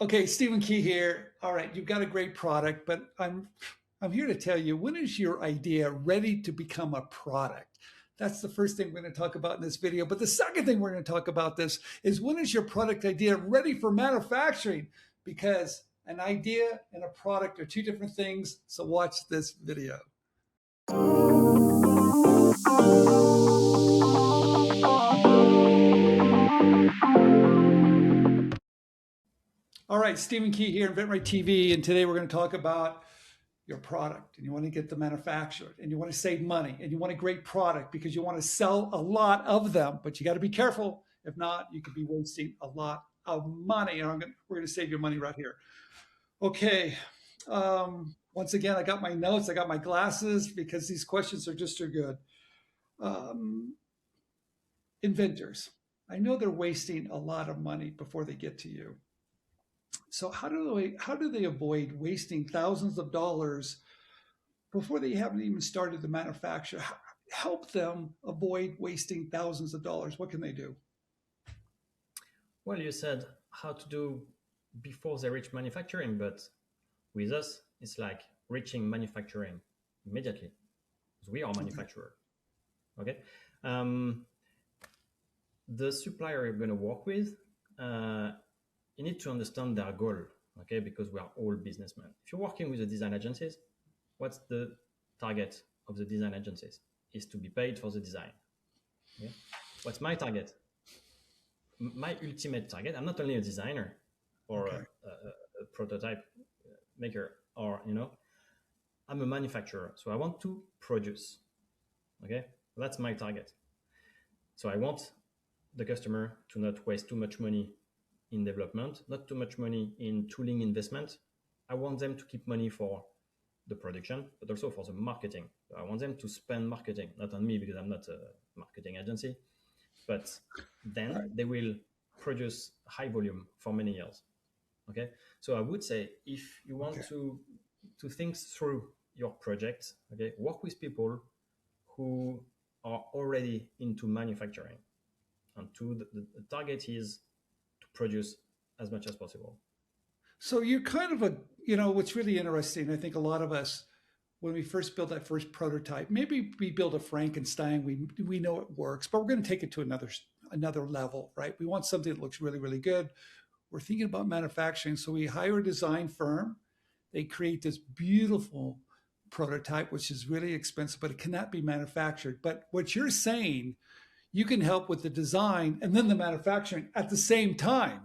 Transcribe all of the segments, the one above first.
Okay, Stephen Key here. All right, you've got a great product, but I'm here to tell you, when is your idea ready to become a product? That's the first thing we're going to talk about in this video. But the second thing we're going to talk about this is, when is your product idea ready for manufacturing? Because an idea and a product are two different things. So watch this video. All right, Stephen Key here, inventRightTV, and today we're going to talk about your product, and you want to get them manufactured, and you want to save money, and you want a great product because you want to sell a lot of them, but you got to be careful. If not, you could be wasting a lot of money, and we're going to save your money right here. Okay. Once again, I got my notes, I got my glasses because these questions are just too good. Um, Inventors. I know they're wasting a lot of money before they get to you. So how do they avoid wasting thousands of dollars before they haven't even started the manufacture? Help them avoid wasting thousands of dollars. What can they do? Well, you said how to do before they reach manufacturing, but with us, it's like reaching manufacturing immediately because we are a Okay. manufacturer. Okay. Um, the supplier you're going to work with, uh, you need to understand their goal. Okay, because we are all businessmen. If you're working with the design agencies, what's the target of the design agencies? Is to be paid for the design. Okay. What's my target? My ultimate target. I'm not only a designer or Okay. a prototype maker, or I'm a manufacturer, so I want to produce. Okay, that's my target. So I want the customer to not waste too much money in development, not too much money in tooling investment. I want them to keep money for the production, but also for the marketing. So I want them to spend marketing, not on me because I'm not a marketing agency, but All then right. they will produce high volume for many years. Okay, so I would say if you want Okay. to think through your project, okay, work with people who are already into manufacturing, and the target is to produce as much as possible. So you're kind of what's really interesting. I think a lot of us, when we first build that first prototype, maybe we build a Frankenstein. We know it works, but we're going to take it to another level, right? We want something that looks really, really good. We're thinking about manufacturing, so we hire a design firm. They create this beautiful prototype, which is really expensive, but it cannot be manufactured. But what you're saying, you can help with the design and then the manufacturing at the same time.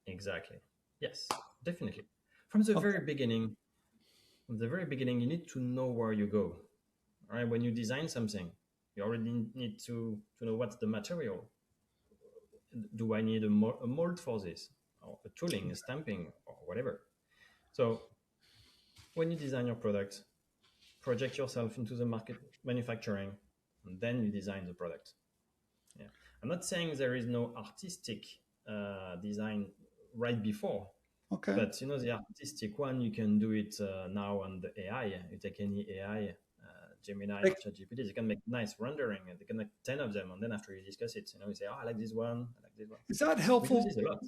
Exactly. Yes, definitely. From the Okay. very beginning, you need to know where you go. All right. When you design something, you already need to know what's the material. Do I need a mold for this, or a tooling, a stamping, or whatever? So when you design your product, project yourself into the market manufacturing, and then you design the product. Yeah. I'm not saying there is no artistic design right before, Okay. but the artistic one, you can do it now on the AI. You take any AI, Gemini or Like, ChatGPT, they can make nice rendering, and they can make 10 of them, and then after you discuss it, you say, oh, I like this one, I like this one. is that We do helpful? this a lot.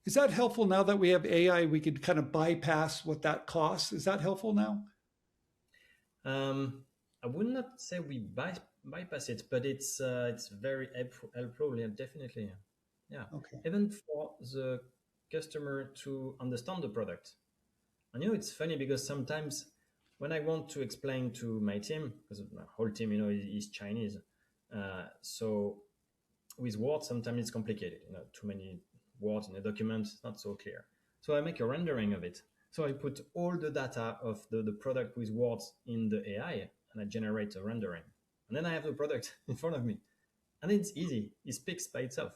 Is that helpful now that we have AI? We could kind of bypass what that costs. Is that helpful now? Um, I would not say we bypass it, but it's very helpful. Yeah, definitely. Yeah, Okay. even for the customer to understand the product. And it's funny because sometimes when I want to explain to my team, because my whole team, is Chinese, so with words sometimes it's complicated. Too many words in a document, it's not so clear. So I make a rendering of it. So I put all the data of the product with words in the AI, and I generate a rendering. And then I have the product in front of me. And it's easy. It speaks by itself.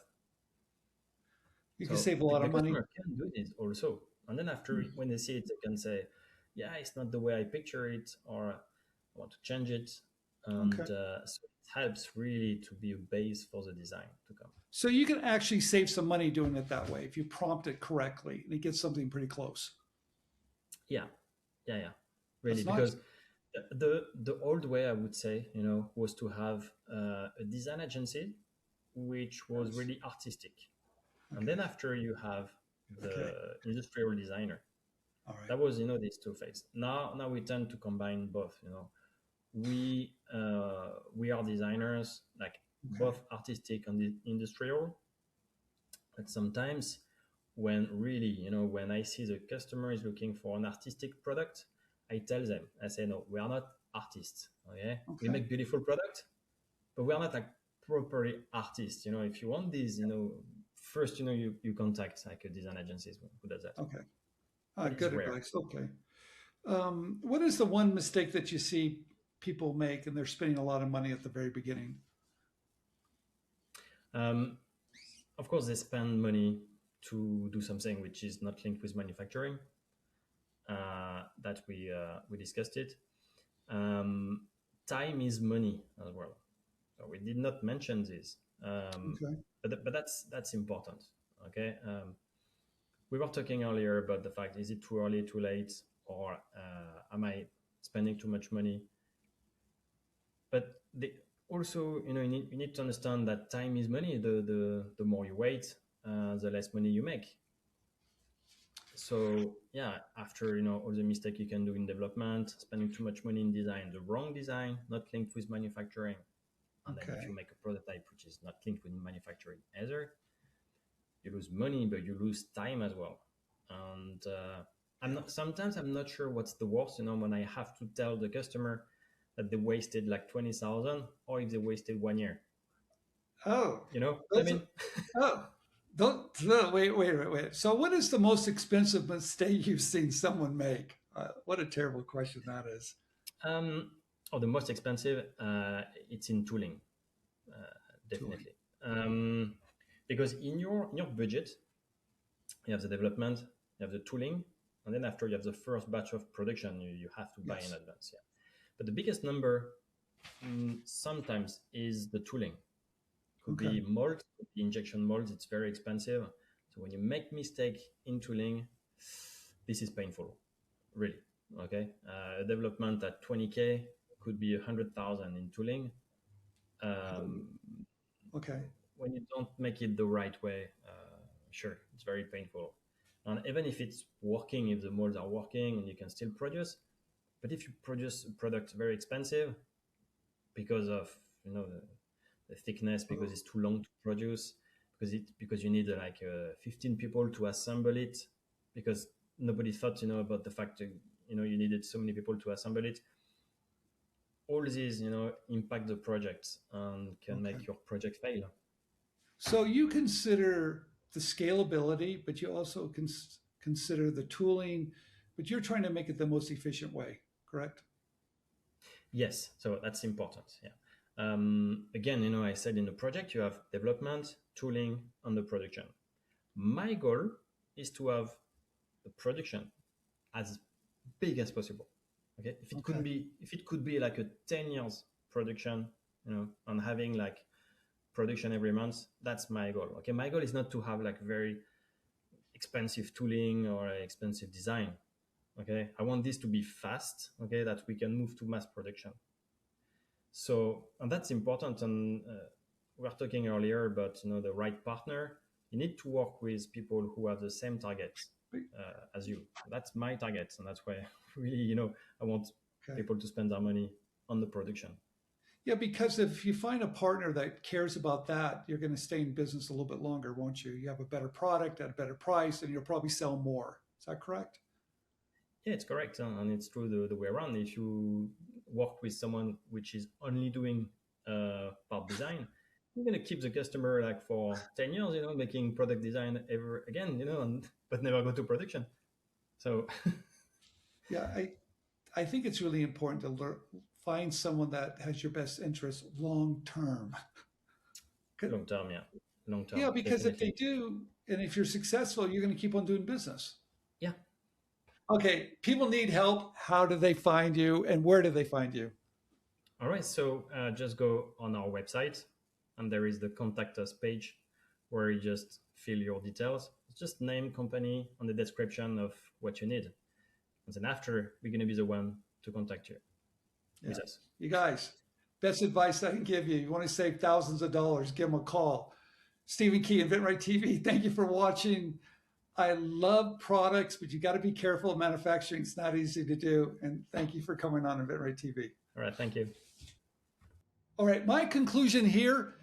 You can So save a the, lot the of money. customer can do this also. And then after, when they see it, they can say, yeah, it's not the way I picture it, or I want to change it. And Okay. so it helps really to be a base for the design to come. So you can actually save some money doing it that way if you prompt it correctly and it gets something pretty close. Yeah, yeah, really, That's nice. because the old way, I would say, was to have a design agency which was Yes. really artistic, and Okay. then after you have the Okay. industrial designer. All right. That was, these two phases. Now we tend to combine both. We are designers, like Okay. both artistic and industrial. But sometimes when really, when I see the customer is looking for an artistic product, I tell them, I say, no, we are not artists. Okay, we Okay. make beautiful product, but we are not like properly artists. If you want these, first, you contact like a design agencies who does that. Okay. But it's Good rare. advice. Okay. What is the one mistake that you see people make and they're spending a lot of money at the very beginning? Um, of course, they spend money to do something which is not linked with manufacturing. That we discussed it. Um, Time is money as well. So we did not mention this, Okay. but that's important. Okay, we were talking earlier about the fact: is it too early, too late, or am I spending too much money? But also, you need to understand that time is money. The more you wait, the less money you make. So yeah, after all the mistake you can do in development, spending too much money in design, the wrong design, not linked with manufacturing, and then if you Okay. make a prototype which is not linked with manufacturing either, you lose money, but you lose time as well. And sometimes I'm not sure what's the worst, when I have to tell the customer that they wasted like 20,000 or if they wasted 1 year. Oh, You know what I those. mean? Oh, don't. No, wait. So, what is the most expensive mistake you've seen someone make? What a terrible question that is. um, or the most expensive, it's in tooling, Tooling. definitely. Because in your budget, you have the development, you have the tooling, and then after you have the first batch of production, you have to buy in Yes. advance. Yeah, but the biggest number sometimes is the tooling. Could Okay. be molds, could be injection molds. It's very expensive. So when you make mistake in tooling, this is painful, really. Okay, development at 20K could be 100,000 in tooling. Um, Okay. when you don't make it the right way, sure, it's very painful. And even if it's working, if the molds are working and you can still produce, but if you produce a product very expensive because of the thickness, because Oh, it's too long to produce, because you need 15 people to assemble it, because nobody thought about the fact that you needed so many people to assemble it. All these impact the project and can okay. make your project fail. So you consider the scalability, but you also consider the tooling, but you're trying to make it the most efficient way, correct? Yes, so that's important. Yeah. Again, I said in the project you have development, tooling, and the production. My goal is to have the production as big as possible. Okay, Okay. if it could be like a 10 years production, and having like production every month, that's my goal. Okay, my goal is not to have like very expensive tooling or expensive design. Okay, I want this to be fast. Okay, that we can move to mass production. So, and that's important. And we were talking earlier about the right partner. You need to work with people who have the same targets as you. That's my target, and that's why really, I want Okay. people to spend their money on the production. Yeah, because if you find a partner that cares about that, you're going to stay in business a little bit longer, won't you? You have a better product at a better price, and you'll probably sell more. Is that correct? Yeah, it's correct, and it's true the way around. If you work with someone which is only doing part design, you're gonna keep the customer like for 10 years, making product design ever again, but never go to production. So Yeah, I think it's really important to find someone that has your best interest long term. long term, yeah, long Yeah, term, because if definitely. they do, and if you're successful, you're going to keep on doing business. Yeah. Okay, people need help. How do they find you, and where do they find you? All right. So just go on our website, and there is the contact us page where you just fill your details. Just name, company, and the description of what you need. And then after, we're going to be the one to contact you Yeah, with us. you guys, best advice I can give you. You want to save thousands of dollars, give them a call. Stephen Key, InventRightTV. Thank you for watching. I love products, but you got to be careful. Manufacturing is not easy to do. And thank you for coming on InventRight TV. All right, thank you. All right, my conclusion here,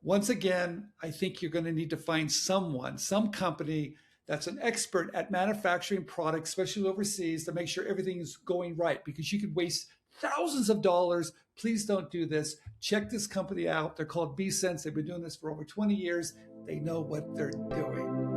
once again, I think you're going to need to find someone, some company that's an expert at manufacturing products, especially overseas, to make sure everything is going right, because you could waste thousands of dollars. Please don't do this. Check this company out. They're called B-Sense. They've been doing this for over 20 years. They know what they're doing.